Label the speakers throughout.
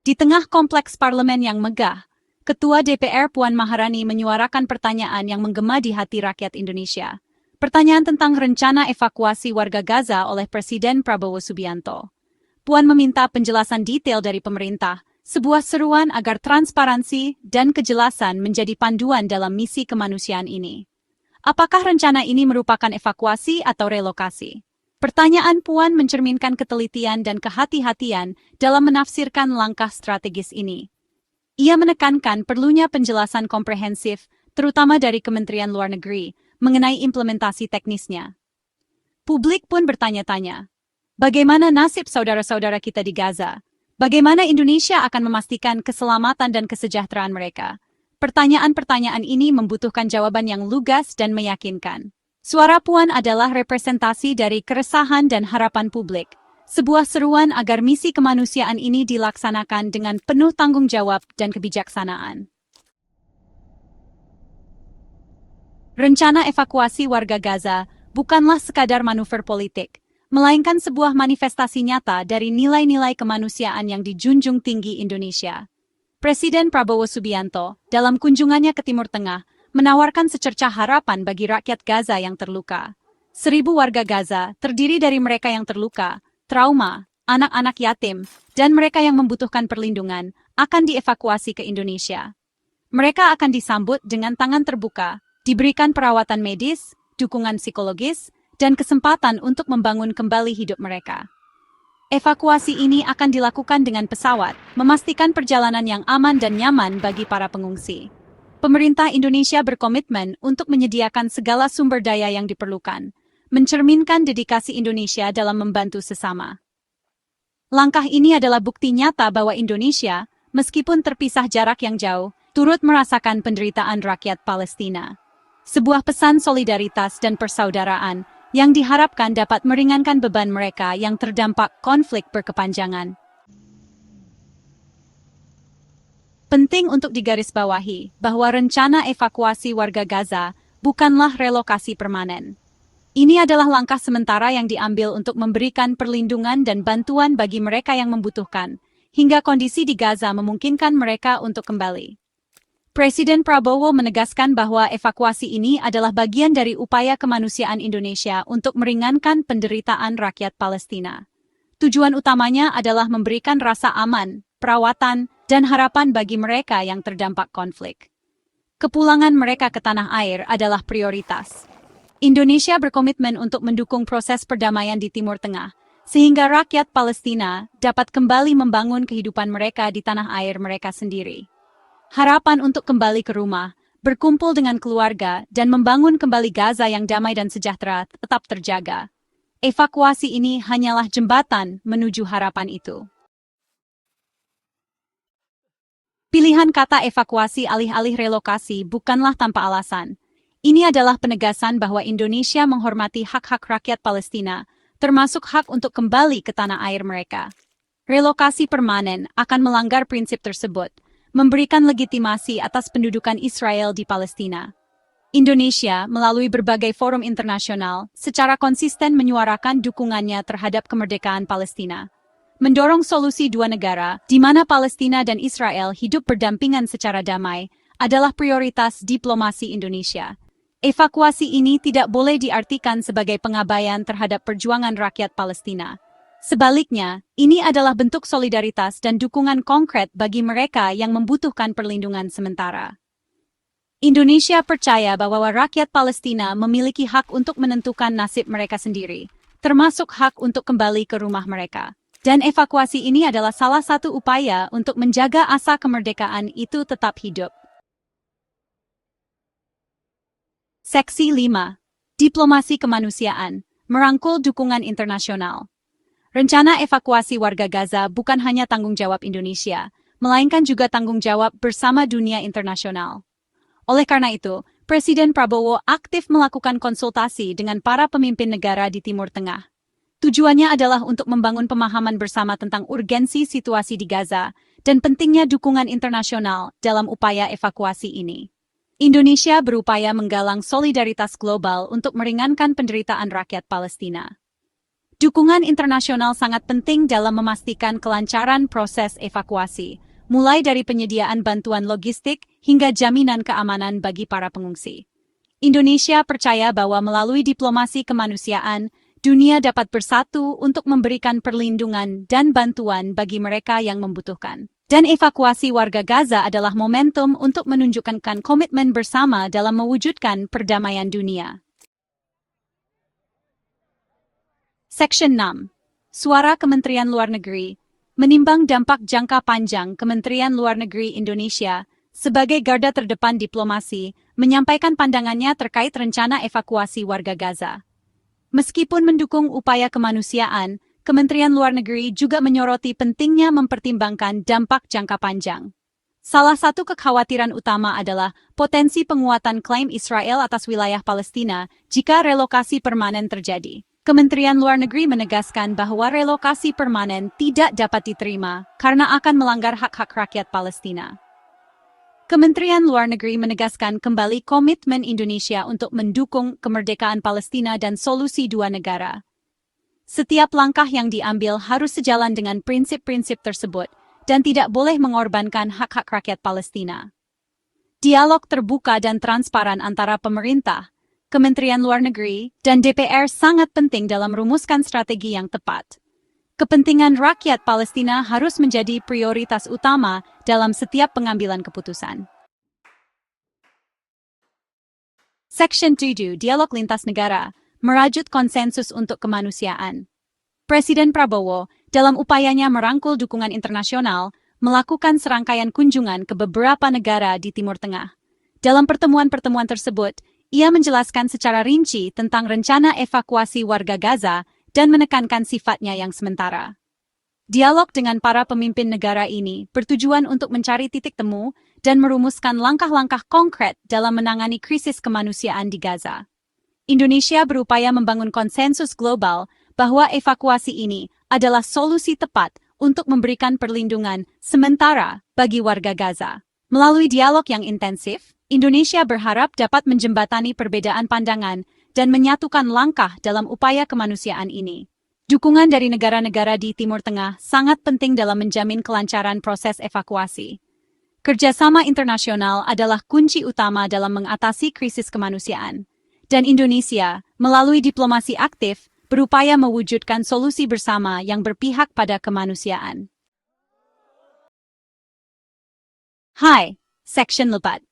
Speaker 1: Di tengah kompleks parlemen yang megah, Ketua DPR Puan Maharani menyuarakan pertanyaan yang menggema di hati rakyat Indonesia. Pertanyaan tentang rencana evakuasi warga Gaza oleh Presiden Prabowo Subianto. Puan meminta penjelasan detail dari pemerintah, sebuah seruan agar transparansi dan kejelasan menjadi panduan dalam misi kemanusiaan ini. Apakah rencana ini merupakan evakuasi atau relokasi? Pertanyaan Puan mencerminkan ketelitian dan kehati-hatian dalam menafsirkan langkah strategis ini. Ia menekankan perlunya penjelasan komprehensif, terutama dari Kementerian Luar Negeri, mengenai implementasi teknisnya. Publik pun bertanya-tanya, bagaimana nasib saudara-saudara kita di Gaza? Bagaimana Indonesia akan memastikan keselamatan dan kesejahteraan mereka? Pertanyaan-pertanyaan ini membutuhkan jawaban yang lugas dan meyakinkan. Suara Puan adalah representasi dari keresahan dan harapan publik. Sebuah seruan agar misi kemanusiaan ini dilaksanakan dengan penuh tanggung jawab dan kebijaksanaan. Rencana evakuasi warga Gaza bukanlah sekadar manuver politik, melainkan sebuah manifestasi nyata dari nilai-nilai kemanusiaan yang dijunjung tinggi Indonesia. Presiden Prabowo Subianto, dalam kunjungannya ke Timur Tengah, menawarkan secercah harapan bagi rakyat Gaza yang terluka. 1.000 warga Gaza terdiri dari mereka yang terluka, trauma, anak-anak yatim, dan mereka yang membutuhkan perlindungan akan dievakuasi ke Indonesia. Mereka akan disambut dengan tangan terbuka, diberikan perawatan medis, dukungan psikologis, dan kesempatan untuk membangun kembali hidup mereka. Evakuasi ini akan dilakukan dengan pesawat, memastikan perjalanan yang aman dan nyaman bagi para pengungsi. Pemerintah Indonesia berkomitmen untuk menyediakan segala sumber daya yang diperlukan, mencerminkan dedikasi Indonesia dalam membantu sesama. Langkah ini adalah bukti nyata bahwa Indonesia, meskipun terpisah jarak yang jauh, turut merasakan penderitaan rakyat Palestina. Sebuah pesan solidaritas dan persaudaraan yang diharapkan dapat meringankan beban mereka yang terdampak konflik berkepanjangan. Penting untuk digarisbawahi bahwa rencana evakuasi warga Gaza bukanlah relokasi permanen. Ini adalah langkah sementara yang diambil untuk memberikan perlindungan dan bantuan bagi mereka yang membutuhkan, hingga kondisi di Gaza memungkinkan mereka untuk kembali. Presiden Prabowo menegaskan bahwa evakuasi ini adalah bagian dari upaya kemanusiaan Indonesia untuk meringankan penderitaan rakyat Palestina. Tujuan utamanya adalah memberikan rasa aman, perawatan, dan harapan bagi mereka yang terdampak konflik. Kepulangan mereka ke tanah air adalah prioritas. Indonesia berkomitmen untuk mendukung proses perdamaian di Timur Tengah, sehingga rakyat Palestina dapat kembali membangun kehidupan mereka di tanah air mereka sendiri. Harapan untuk kembali ke rumah, berkumpul dengan keluarga, dan membangun kembali Gaza yang damai dan sejahtera tetap terjaga. Evakuasi ini hanyalah jembatan menuju harapan itu. Pilihan kata evakuasi alih-alih relokasi bukanlah tanpa alasan. Ini adalah penegasan bahwa Indonesia menghormati hak-hak rakyat Palestina, termasuk hak untuk kembali ke tanah air mereka. Relokasi permanen akan melanggar prinsip tersebut, memberikan legitimasi atas pendudukan Israel di Palestina. Indonesia, melalui berbagai forum internasional, secara konsisten menyuarakan dukungannya terhadap kemerdekaan Palestina. Mendorong solusi dua negara, di mana Palestina dan Israel hidup berdampingan secara damai, adalah prioritas diplomasi Indonesia. Evakuasi ini tidak boleh diartikan sebagai pengabaian terhadap perjuangan rakyat Palestina. Sebaliknya, ini adalah bentuk solidaritas dan dukungan konkret bagi mereka yang membutuhkan perlindungan sementara. Indonesia percaya bahwa rakyat Palestina memiliki hak untuk menentukan nasib mereka sendiri, termasuk hak untuk kembali ke rumah mereka. Dan evakuasi ini adalah salah satu upaya untuk menjaga asa kemerdekaan itu tetap hidup. Seksi 5. Diplomasi Kemanusiaan, merangkul dukungan internasional. Rencana evakuasi warga Gaza bukan hanya tanggung jawab Indonesia, melainkan juga tanggung jawab bersama dunia internasional. Oleh karena itu, Presiden Prabowo aktif melakukan konsultasi dengan para pemimpin negara di Timur Tengah. Tujuannya adalah untuk membangun pemahaman bersama tentang urgensi situasi di Gaza dan pentingnya dukungan internasional dalam upaya evakuasi ini. Indonesia berupaya menggalang solidaritas global untuk meringankan penderitaan rakyat Palestina. Dukungan internasional sangat penting dalam memastikan kelancaran proses evakuasi, mulai dari penyediaan bantuan logistik hingga jaminan keamanan bagi para pengungsi. Indonesia percaya bahwa melalui diplomasi kemanusiaan, dunia dapat bersatu untuk memberikan perlindungan dan bantuan bagi mereka yang membutuhkan. Dan evakuasi warga Gaza adalah momentum untuk menunjukkan komitmen bersama dalam mewujudkan perdamaian dunia. Section 6. Suara Kementerian Luar Negeri. Menimbang dampak jangka panjang, Kementerian Luar Negeri Indonesia sebagai garda terdepan diplomasi menyampaikan pandangannya terkait rencana evakuasi warga Gaza. Meskipun mendukung upaya kemanusiaan, Kementerian Luar Negeri juga menyoroti pentingnya mempertimbangkan dampak jangka panjang. Salah satu kekhawatiran utama adalah potensi penguatan klaim Israel atas wilayah Palestina jika relokasi permanen terjadi. Kementerian Luar Negeri menegaskan bahwa relokasi permanen tidak dapat diterima karena akan melanggar hak-hak rakyat Palestina. Kementerian Luar Negeri menegaskan kembali komitmen Indonesia untuk mendukung kemerdekaan Palestina dan solusi dua negara. Setiap langkah yang diambil harus sejalan dengan prinsip-prinsip tersebut dan tidak boleh mengorbankan hak-hak rakyat Palestina. Dialog terbuka dan transparan antara pemerintah, Kementerian Luar Negeri, dan DPR sangat penting dalam merumuskan strategi yang tepat. Kepentingan rakyat Palestina harus menjadi prioritas utama dalam setiap pengambilan keputusan. Section 7. Dialog Lintas Negara, merajut konsensus untuk kemanusiaan. Presiden Prabowo, dalam upayanya merangkul dukungan internasional, melakukan serangkaian kunjungan ke beberapa negara di Timur Tengah. Dalam pertemuan-pertemuan tersebut, ia menjelaskan secara rinci tentang rencana evakuasi warga Gaza dan menekankan sifatnya yang sementara. Dialog dengan para pemimpin negara ini bertujuan untuk mencari titik temu dan merumuskan langkah-langkah konkret dalam menangani krisis kemanusiaan di Gaza. Indonesia berupaya membangun konsensus global bahwa evakuasi ini adalah solusi tepat untuk memberikan perlindungan sementara bagi warga Gaza. Melalui dialog yang intensif, Indonesia berharap dapat menjembatani perbedaan pandangan dan menyatukan langkah dalam upaya kemanusiaan ini. Dukungan dari negara-negara di Timur Tengah sangat penting dalam menjamin kelancaran proses evakuasi. Kerjasama internasional adalah kunci utama dalam mengatasi krisis kemanusiaan, dan Indonesia, melalui diplomasi aktif, berupaya mewujudkan solusi bersama yang berpihak pada kemanusiaan. Hai, Section 4.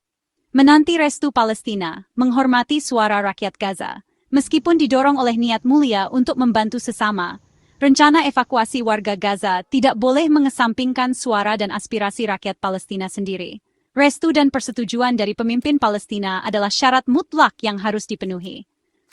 Speaker 1: Menanti restu Palestina, menghormati suara rakyat Gaza. Meskipun didorong oleh niat mulia untuk membantu sesama, rencana evakuasi warga Gaza tidak boleh mengesampingkan suara dan aspirasi rakyat Palestina sendiri. Restu dan persetujuan dari pemimpin Palestina adalah syarat mutlak yang harus dipenuhi.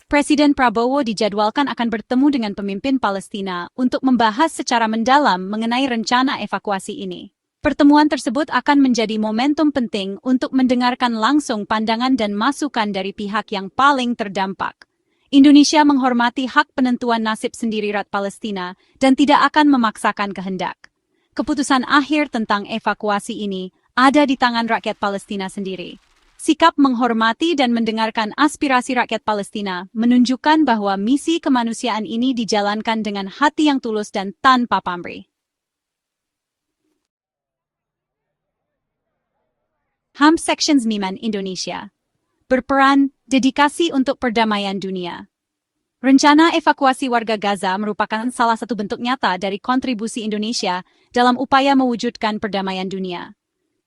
Speaker 1: Presiden Prabowo dijadwalkan akan bertemu dengan pemimpin Palestina untuk membahas secara mendalam mengenai rencana evakuasi ini. Pertemuan tersebut akan menjadi momentum penting untuk mendengarkan langsung pandangan dan masukan dari pihak yang paling terdampak. Indonesia menghormati hak penentuan nasib sendiri rakyat Palestina dan tidak akan memaksakan kehendak. Keputusan akhir tentang evakuasi ini ada di tangan rakyat Palestina sendiri. Sikap menghormati dan mendengarkan aspirasi rakyat Palestina menunjukkan bahwa misi kemanusiaan ini dijalankan dengan hati yang tulus dan tanpa pamrih. HAM Sections Miman Indonesia. Berperan, dedikasi untuk perdamaian dunia. Rencana evakuasi warga Gaza merupakan salah satu bentuk nyata dari kontribusi Indonesia dalam upaya mewujudkan perdamaian dunia.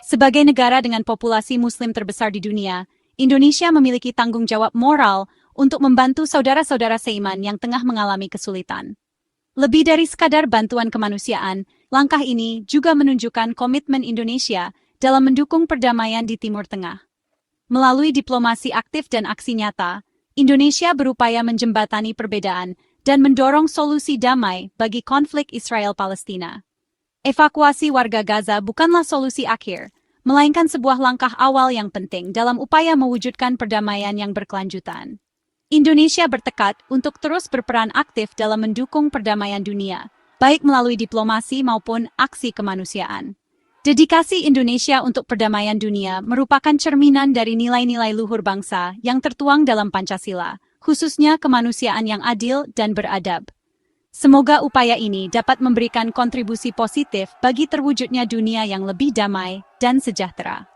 Speaker 1: Sebagai negara dengan populasi Muslim terbesar di dunia, Indonesia memiliki tanggung jawab moral untuk membantu saudara-saudara seiman yang tengah mengalami kesulitan. Lebih dari sekadar bantuan kemanusiaan, langkah ini juga menunjukkan komitmen Indonesia dalam mendukung perdamaian di Timur Tengah. Melalui diplomasi aktif dan aksi nyata, Indonesia berupaya menjembatani perbedaan dan mendorong solusi damai bagi konflik Israel-Palestina. Evakuasi warga Gaza bukanlah solusi akhir, melainkan sebuah langkah awal yang penting dalam upaya mewujudkan perdamaian yang berkelanjutan. Indonesia bertekad untuk terus berperan aktif dalam mendukung perdamaian dunia, baik melalui diplomasi maupun aksi kemanusiaan. Dedikasi Indonesia untuk perdamaian dunia merupakan cerminan dari nilai-nilai luhur bangsa yang tertuang dalam Pancasila, khususnya kemanusiaan yang adil dan beradab. Semoga upaya ini dapat memberikan kontribusi positif bagi terwujudnya dunia yang lebih damai dan sejahtera.